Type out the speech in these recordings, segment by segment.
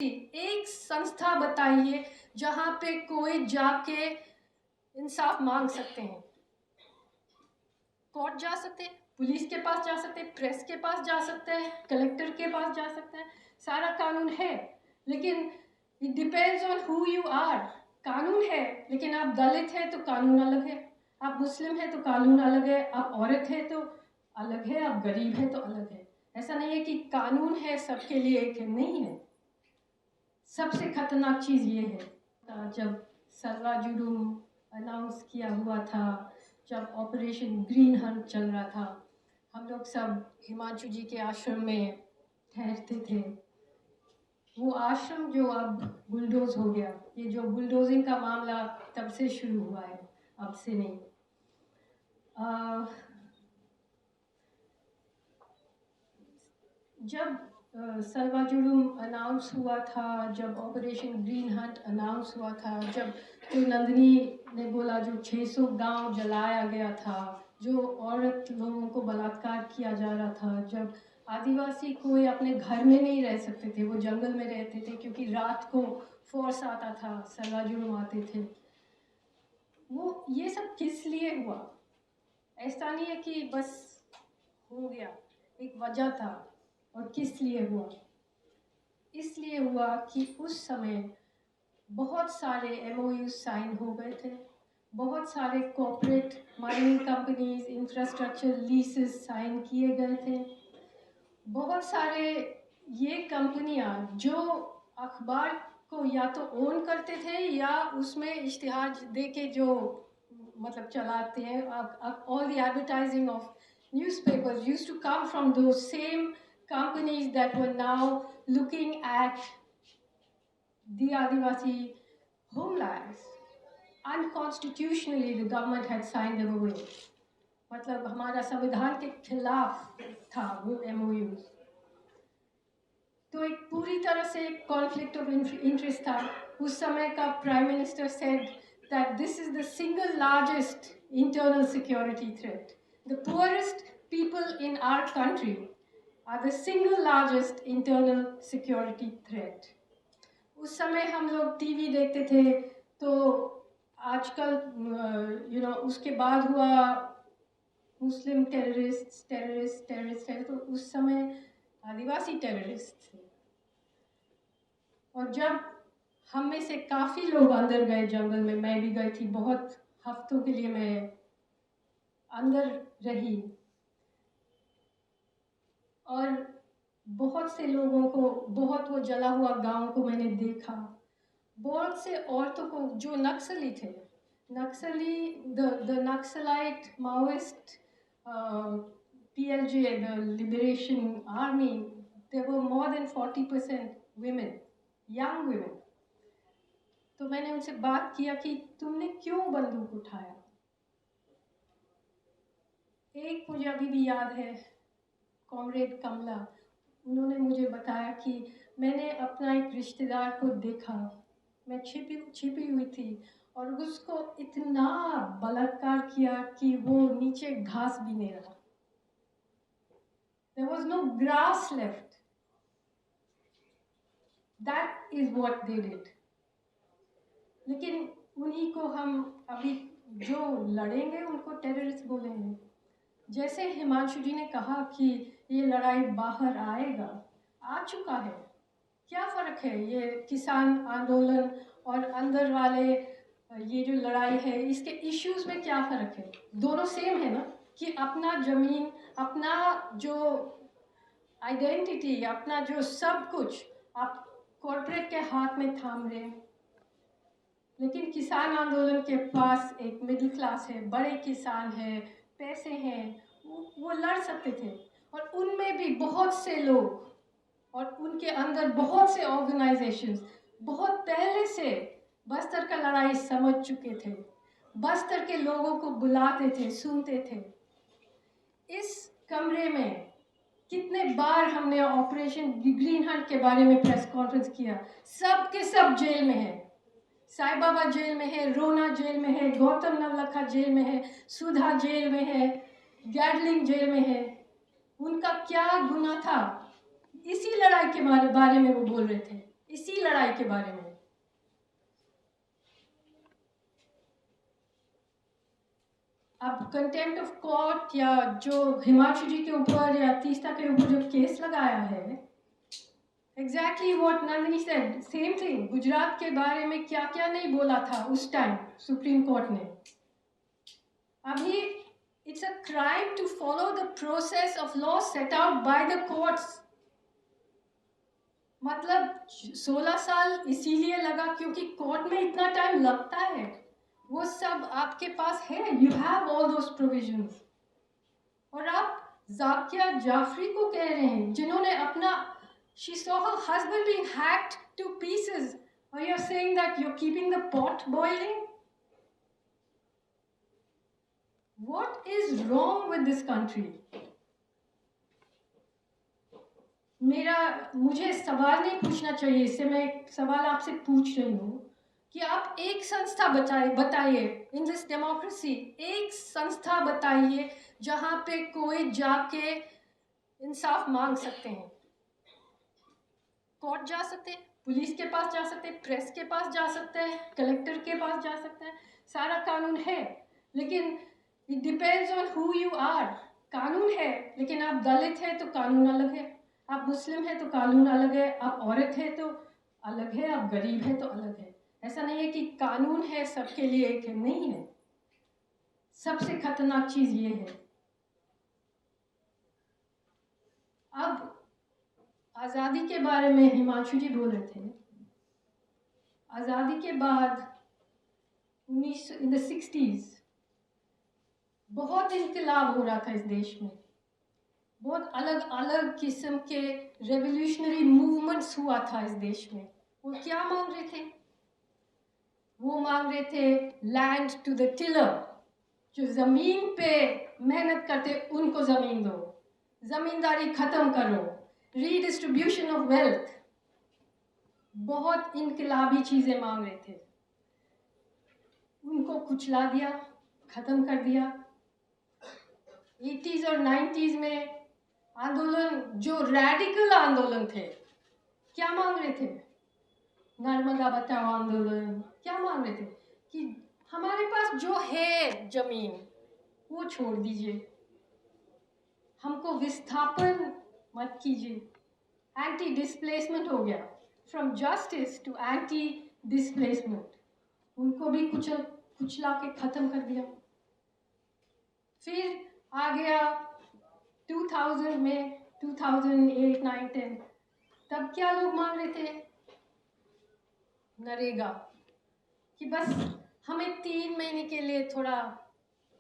एक संस्था बताइए जहां पे कोई जाके इंसाफ मांग सकते हैं। कोर्ट जा सकते हैं, पुलिस के पास जा सकते हैं, प्रेस के पास जा सकते हैं, कलेक्टर के पास जा सकते हैं, सारा कानून है। लेकिन it depends on who you are. कानून है, लेकिन आप दलित है तो कानून अलग है, आप मुस्लिम है तो कानून अलग है, आप औरत है तो अलग है, आप गरीब है तो अलग है। ऐसा नहीं है कि कानून है सबके लिए एक है, नहीं है। सबसे खतरनाक चीज़ ये है, जब सलवा जुलूम अनाउंस किया हुआ था, जब ऑपरेशन ग्रीन हंट चल रहा था, हम लोग सब हिमांशु जी के आश्रम में ठहरते थे। वो आश्रम जो अब बुलडोज हो गया, ये जो बुलडोजिंग का मामला तब से शुरू हुआ है, अब से नहीं। जब सलवा जुलूम अनाउंस हुआ था, जब ऑपरेशन ग्रीन हंट अनाउंस हुआ था, जब जो नंदिनी ने बोला जो 600 गांव जलाया गया था, जो औरत लोगों को बलात्कार किया जा रहा था, जब आदिवासी कोई अपने घर में नहीं रह सकते थे, वो जंगल में रहते थे क्योंकि रात को फोर्स आता था, सलवा जुलूम आते थे। वो ये सब किस लिए हुआ? ऐसा नहीं है कि बस हो गया, एक वजह था। और किस लिए हुआ? इसलिए हुआ कि उस समय बहुत सारे MOU साइन हो गए थे, बहुत सारे corporate mining companies, infrastructure leases sign किए गए थे। बहुत सारे ये कंपनियां जो अखबार को या तो ओन करते थे या उसमें इश्तिहार दे के जो मतलब चलाते हैं, all the advertising of newspapers used to come from those same companies that were now looking at the Adivasi homelands. Unconstitutionally, the government had signed them away. मतलब हमारा संविधान के खिलाफ था वो MOUs। तो एक पूरी तरह से कॉन्फ्लिक्ट ऑफ इंटरेस्ट था। उस समय का prime minister said that this is the single largest internal security threat. The poorest people in our country are the single largest internal security threat. उस समय हम लोग टीवी देखते थे, तो आजकल उसके बाद हुआ मुस्लिम टेररिस्ट है, तो उस समय आदिवासी टेररिस्ट थे। और जब हम में से काफ़ी लोग अंदर गए जंगल में, मैं भी गई थी, बहुत हफ्तों के लिए मैं अंदर रही, और बहुत से लोगों को, बहुत वो जला हुआ गांव को मैंने देखा। बहुत से औरतों को जो नक्सली थे, the naxalite Maoist PLJ, the Liberation Army, there were more than 40% women, young women. तो मैंने उनसे बात किया कि तुमने क्यों बंदूक उठाया? एक मुझे अभी भी याद है, कॉमरेड कमला, उन्होंने मुझे बताया कि मैंने अपना एक रिश्तेदार को देखा, मैं छिपी हुई थी, और उसको इतना बलात्कार किया कि वो नीचे घास भी नहीं रहा। There was no grass left. That is what they did. लेकिन उन्हीं को हम अभी जो लड़ेंगे उनको टेररिस्ट बोलेंगे। जैसे हिमांशु जी ने कहा कि ये लड़ाई बाहर आएगा, आ चुका है। क्या फ़र्क है ये किसान आंदोलन और अंदर वाले ये जो लड़ाई है, इसके इश्यूज में क्या फ़र्क है? दोनों सेम है ना, कि अपना ज़मीन, अपना जो आइडेंटिटी, अपना जो सब कुछ आप कॉर्पोरेट के हाथ में थाम रहे हैं। लेकिन किसान आंदोलन के पास एक मिडिल क्लास है, बड़े किसान हैं, पैसे हैं, वो लड़ सकते थे। और उनमें भी बहुत से लोग और उनके अंदर बहुत से ऑर्गेनाइजेशंस बहुत पहले से बस्तर का लड़ाई समझ चुके थे, बस्तर के लोगों को बुलाते थे, सुनते थे। इस कमरे में कितने बार हमने ऑपरेशन ग्रीन हंट के बारे में प्रेस कॉन्फ्रेंस किया। सब के सब जेल में है, साईं बाबा जेल में है, रोना जेल में है, गौतम नवलखा जेल में है, सुधा जेल में है, गैडलिंग जेल में है। उनका क्या गुनाह था? इसी लड़ाई के बारे में वो बोल रहे थे। इसी लड़ाई के बारे में। अब कंटेम्प्ट ऑफ कोर्ट या जो हिमांशु जी के ऊपर या तीस्ता के ऊपर जो केस लगाया है, exactly what Nandini said, same thing. Gujarat के बारे में क्या क्या नहीं बोला था उस टाइम सुप्रीम कोर्ट ने। अभी it's a crime to follow the process of law set out by the courts. मतलब 16 साल इसीलिए लगा क्योंकि कोर्ट में इतना टाइम लगता है, वो सब आपके पास है, you have all those provisions. और आप जाकिया जाफरी को कह रहे हैं जिन्होंने अपना, she saw her husband being hacked to pieces, or you're saying that you're keeping the pot boiling? What is wrong with this country? मुझे सवाल नहीं पूछना चाहिए, इससे मैं एक सवाल आपसे पूछ रही हूँ कि आप एक संस्था बताइए इन दिस डेमोक्रेसी, एक संस्था बताइए जहां पे कोई जाके इंसाफ मांग सकते हैं। कोर्ट जा सकते हैं, पुलिस के पास जा सकते हैं, प्रेस के पास जा सकते हैं, कलेक्टर के पास जा सकते हैं, सारा कानून है, लेकिन it depends on who you are. कानून है, लेकिन आप दलित है तो कानून अलग है, आप मुस्लिम है तो कानून अलग है, आप औरत है तो अलग है, आप गरीब है तो अलग है। ऐसा नहीं है कि कानून है सबके लिए एक है, नहीं है। सबसे खतरनाक चीज ये है। अब आज़ादी के बारे में हिमांशु जी बोल रहे थे। आज़ादी के बाद इन द 60s बहुत इनकलाब हो रहा था इस देश में, बहुत अलग अलग किस्म के रेवोल्यूशनरी मूवमेंट्स हुआ था इस देश में। वो क्या मांग रहे थे? वो मांग रहे थे लैंड टू द टिलर, जो जमीन पे मेहनत करते उनको जमीन दो, जमींदारी खत्म करो, रीडिस्ट्रीब्यूशन ऑफ वेल्थ। बहुत इनकलाबी चीजें मांग रहे थे, उनको कुचला दिया, खत्म कर दिया। 80s और 90s में आंदोलन, जो रैडिकल आंदोलन थे, क्या मांग रहे थे? नर्मदा बचाओ आंदोलन क्या मांग रहे थे कि हमारे पास जो है जमीन वो छोड़ दीजिए, हमको विस्थापन मत कीजिए। एंटी डिस्प्लेसमेंट हो गया, from justice to anti displacement. उनको भी कुचला के खत्म कर दिया। फिर आ गया 2000 में, 2008, 9, 10, तब क्या लोग मांग रहे थे? नरेगा, कि बस हमें 3 महीने के लिए थोड़ा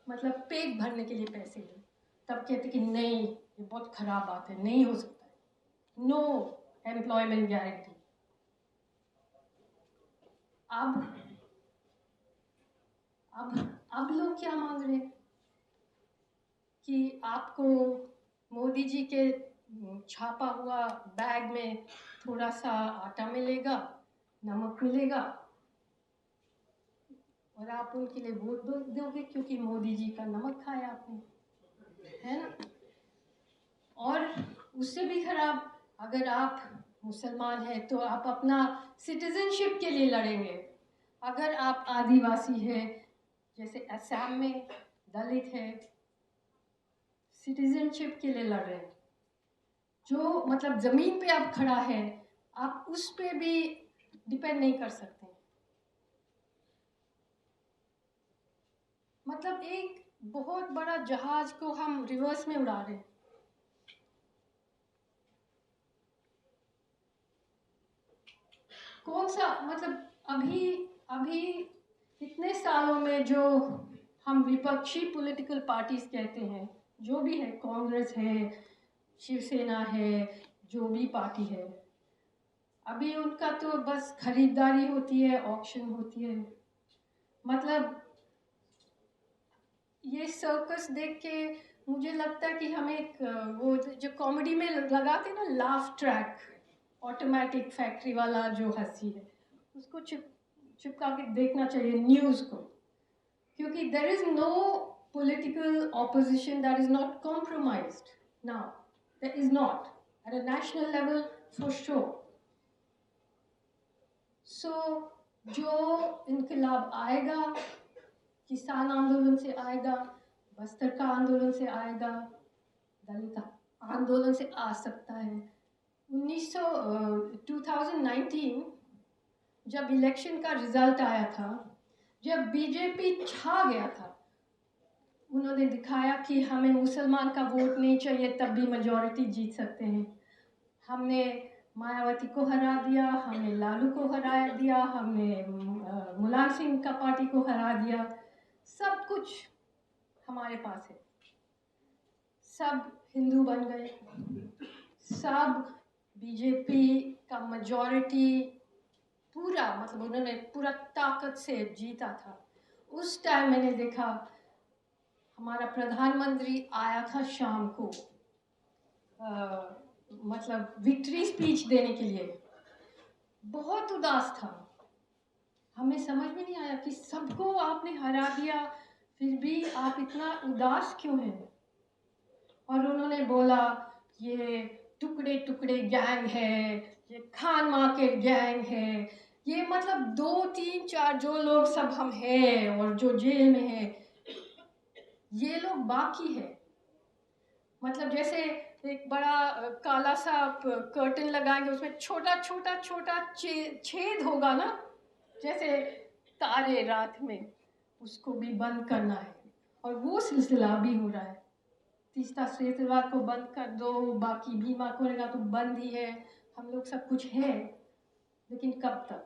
मतलब पेट भरने के लिए पैसे दो। तब कहते कि नहीं, ये बहुत खराब बात है, नहीं हो सकता है, नो एम्प्लॉयमेंट गारंटी। अब अब लोग क्या मांग रहे हैं कि आपको मोदी जी के छापा हुआ बैग में थोड़ा सा आटा मिलेगा, नमक मिलेगा, और आप उनके लिए वोट दोगे क्योंकि मोदी जी का नमक खाया आपने, है ना? और उससे भी खराब, अगर आप मुसलमान हैं तो आप अपना सिटीजनशिप के लिए लड़ेंगे। अगर आप आदिवासी है, जैसे असम में दलित है, सिटीजनशिप के लिए लड़ रहे हैं, जो मतलब जमीन पे आप खड़ा है, आप उस पे भी डिपेंड नहीं कर सकते। मतलब एक बहुत बड़ा जहाज को हम रिवर्स में उड़ा रहे हैं। कौन सा मतलब अभी इतने सालों में जो हम विपक्षी पॉलिटिकल पार्टीज कहते हैं, जो भी है, कांग्रेस है, शिवसेना है, जो भी पार्टी है, अभी उनका तो बस खरीदारी होती है, ऑक्शन होती है। मतलब ये सर्कस देख के मुझे लगता है कि हमें एक वो जो कॉमेडी में लगाते ना लाफ ट्रैक, ऑटोमेटिक फैक्ट्री वाला जो हंसी है, उसको चिपका के देखना चाहिए न्यूज़ को, क्योंकि there is no political opposition that is not compromised now. There is not at a national level for sure. सो जो इनकलाब आएगा, किसान आंदोलन से आएगा, बस्तर का आंदोलन से आएगा, दलित आंदोलन से आ सकता है। 2019 जब इलेक्शन का रिजल्ट आया था, जब बीजेपी छा गया था, उन्होंने दिखाया कि हमें मुसलमान का वोट नहीं चाहिए, तब भी मेजॉरिटी जीत सकते हैं। हमने मायावती को हरा दिया, हमने लालू को हरा दिया, हमने मुलायम सिंह का पार्टी को हरा दिया। सब कुछ हमारे पास है। सब हिंदू बन गए, सब बीजेपी का मेजॉरिटी पूरा, मतलब उन्होंने पूरा ताकत से जीता था। उस टाइम मैंने देखा हमारा प्रधानमंत्री आया था शाम को, मतलब विक्ट्री स्पीच देने के लिए, बहुत उदास था। हमें समझ में नहीं आया कि सबको आपने हरा दिया, फिर भी आप इतना उदास क्यों हैं। और उन्होंने बोला ये टुकड़े टुकड़े गैंग है, ये खान मार्केट गैंग है, ये मतलब 2, 3, 4 जो लोग सब हम हैं और जो जेल में है, ये लोग बाकी है। मतलब जैसे एक बड़ा काला सा कर्टन लगाएंगे, उसमें छोटा छोटा छोटा छेद होगा ना, जैसे तारे रात में, उसको भी बंद करना है। और वो सिलसिला भी हो रहा है। तीसरा क्षेत्रवाद को बंद कर दो, बाकी भीमा कोरेगा तो बंद ही है, हम लोग सब कुछ है, लेकिन कब तक।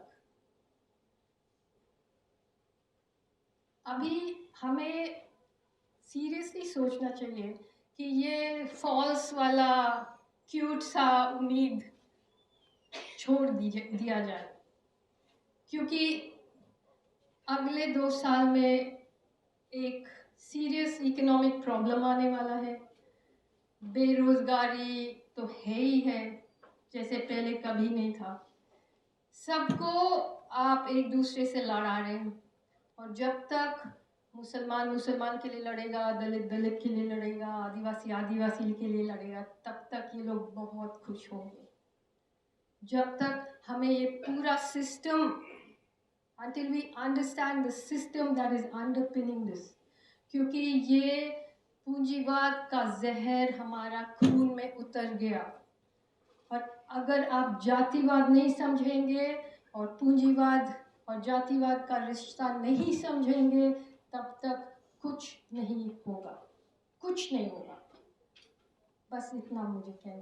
अभी हमें सीरियसली सोचना चाहिए कि ये फॉल्स वाला क्यूट सा उम्मीद छोड़ दिया जाए, क्योंकि अगले 2 साल में एक सीरियस इकोनॉमिक प्रॉब्लम आने वाला है। बेरोजगारी तो है ही है, जैसे पहले कभी नहीं था। सबको आप एक दूसरे से लड़ा रहे हैं, और जब तक मुसलमान मुसलमान के लिए लड़ेगा, दलित दलित के लिए लड़ेगा, आदिवासी आदिवासी के लिए लड़ेगा, तब तक ये लोग बहुत खुश होंगे। जब तक हमें ये पूरा system, until we understand the system that is underpinning this, क्योंकि ये पूंजीवाद का जहर हमारा खून में उतर गया। और अगर आप जातिवाद नहीं समझेंगे और पूंजीवाद और जातिवाद का रिश्ता नहीं समझेंगे, तब तक कुछ नहीं होगा, कुछ नहीं होगा। बस इतना मुझे कहना है।